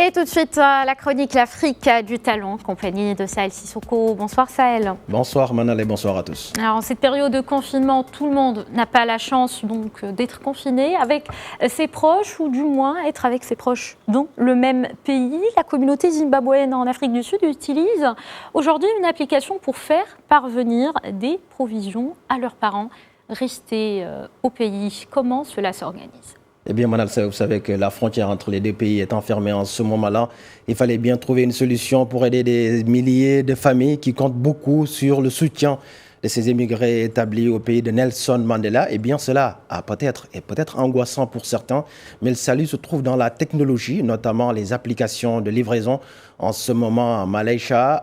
Et tout de suite, la chronique L'Afrique du talent, compagnie de Sahel Sissoko. Bonsoir Sahel. Bonsoir Manal et bonsoir à tous. Alors en cette période de confinement, tout le monde n'a pas la chance donc d'être confiné avec ses proches ou du moins être avec ses proches dans le même pays. La communauté zimbabwéenne en Afrique du Sud utilise aujourd'hui une application pour faire parvenir des provisions à leurs parents restés au pays. Comment cela s'organise ? Eh bien, Manal, vous savez que la frontière entre les deux pays est enfermée en ce moment-là. Il fallait bien trouver une solution pour aider des milliers de familles qui comptent beaucoup sur le soutien de ces émigrés établis au pays de Nelson Mandela. Eh bien, cela est peut-être angoissant pour certains, mais le salut se trouve dans la technologie, notamment les applications de livraison. En ce moment, Malaysia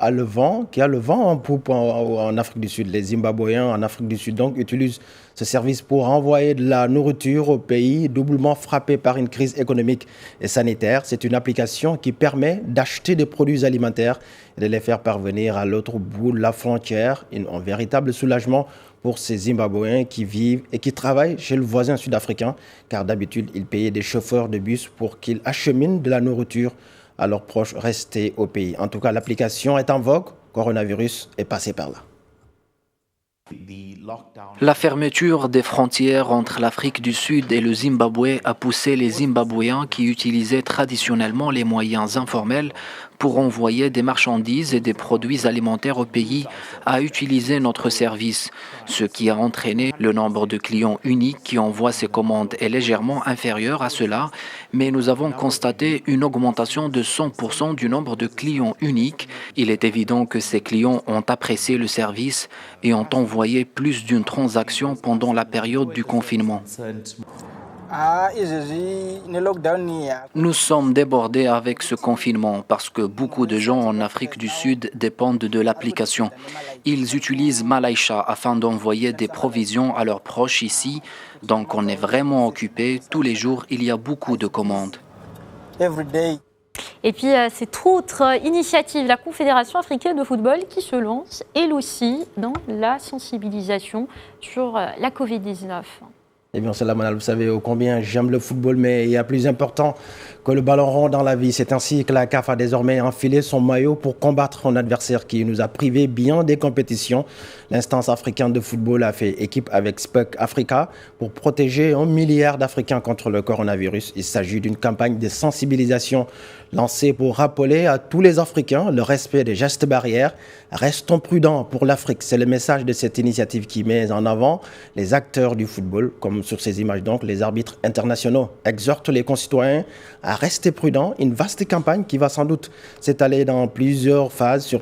qui a le vent en poupe en Afrique du Sud. Les Zimbabwéens en Afrique du Sud donc utilisent ce service pour envoyer de la nourriture au pays doublement frappé par une crise économique et sanitaire. C'est une application qui permet d'acheter des produits alimentaires et de les faire parvenir à l'autre bout de la frontière. Un véritable soulagement pour ces Zimbabwéens qui vivent et qui travaillent chez le voisin sud-africain, car d'habitude, ils payaient des chauffeurs de bus pour qu'ils acheminent de la nourriture à leurs proches restés au pays. En tout cas, l'application est en vogue. Coronavirus est passé par là. La fermeture des frontières entre l'Afrique du Sud et le Zimbabwe a poussé les Zimbabwéens qui utilisaient traditionnellement les moyens informels pour envoyer des marchandises et des produits alimentaires au pays à utiliser notre service, ce qui a entraîné le nombre de clients uniques qui envoient ces commandes est légèrement inférieur à cela, mais nous avons constaté une augmentation de 100% du nombre de clients uniques. Il est évident que ces clients ont apprécié le service et ont envoyé plus d'une transaction pendant la période du confinement. Nous sommes débordés avec ce confinement parce que beaucoup de gens en Afrique du Sud dépendent de l'application. Ils utilisent Malaysia afin d'envoyer des provisions à leurs proches ici, donc on est vraiment occupés. Tous les jours, il y a beaucoup de commandes. Et puis, cette autre initiative, la Confédération africaine de football, qui se lance, elle aussi, dans la sensibilisation sur la Covid-19. Eh bien, c'est là, Manal, vous savez combien j'aime le football, mais il y a plus important que le ballon rond dans la vie. C'est ainsi que la CAF a désormais enfilé son maillot pour combattre son adversaire qui nous a privés bien des compétitions. L'instance africaine de football a fait équipe avec Spec Africa pour protéger 1 milliard d'Africains contre le coronavirus. Il s'agit d'une campagne de sensibilisation lancée pour rappeler à tous les Africains le respect des gestes barrières. Restons prudents pour l'Afrique. C'est le message de cette initiative qui met en avant les acteurs du football, comme sur ces images donc, les arbitres internationaux exhortent les concitoyens à rester prudents. Une vaste campagne qui va sans doute s'étaler dans plusieurs phases,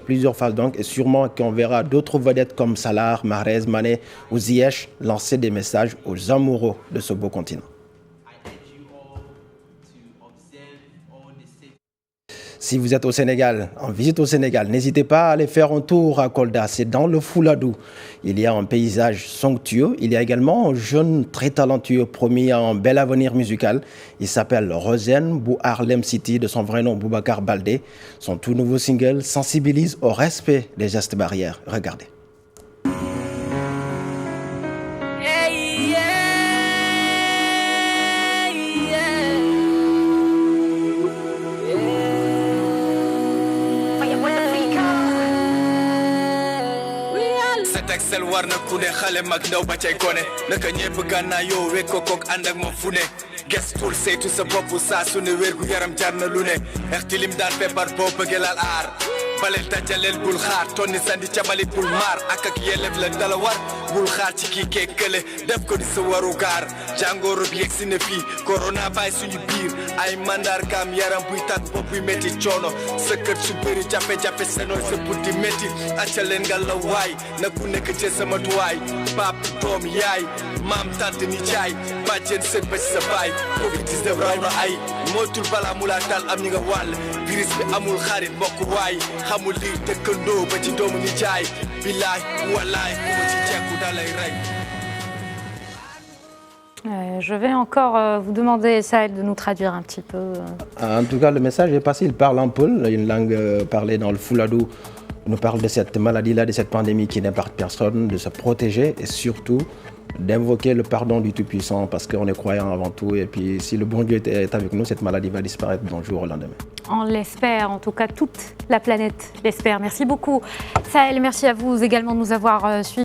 donc, et sûrement qu'on verra d'autres vedettes comme Salah, Mahrez, Mané ou Ziyech lancer des messages aux amoureux de ce beau continent. Si vous êtes au Sénégal, en visite au Sénégal, n'hésitez pas à aller faire un tour à Kolda, c'est dans le Fouladou. Il y a un paysage somptueux, il y a également un jeune très talentueux promis à un bel avenir musical. Il s'appelle Rosen Bou Harlem City, de son vrai nom Boubacar Baldé. Son tout nouveau single sensibilise au respect des gestes barrières. Regardez. Excel war na ku ne xale mag ndaw ba cay gone naka ñepp gànnaa yoo wekko kook ànd ak moom fu ne gestul saytu sa bopp saa su ne wér gu yaram jar na lu ne extilim daan feebar boo bëggee laal aar baleel dajaleel bul xaar tonni sandi cabalit bul maar ak yelleef la dala war bul xaar ci kii kee kële def ko di sa waru gaar jàngoro bi yegsi na fii corona bàyyi suñu biir ay mandargaam yaram buy tàkk bopp buy métti coono sa kër su bëri jafe-jafe sa nooy sa buddi métti acca leen nga la waay na ku nekk ci sama tuwaay pap doom yaay maam tante ni jaay bàjjen sët ba ci sa baay Covid-19 raw na ay mootul balaa mu laa dal am ñi nga wàll virus bi amul xarit mbokk waay xamul li dëkkandoo ba ci doomu ni jaay billaay wallaay ku ma ci jekku dalay rey. Je vais encore vous demander, Sahel, de nous traduire un petit peu. En tout cas, le message est passé. Il parle en peul, une langue parlée dans le Fouladou. Il nous parle de cette maladie-là, de cette pandémie qui n'épargne personne, de se protéger et surtout d'invoquer le pardon du Tout-Puissant parce qu'on est croyant avant tout. Et puis si le bon Dieu est avec nous, cette maladie va disparaître d'un jour au lendemain. On l'espère, en tout cas toute la planète l'espère. Merci beaucoup Sahel, merci à vous également de nous avoir suivis.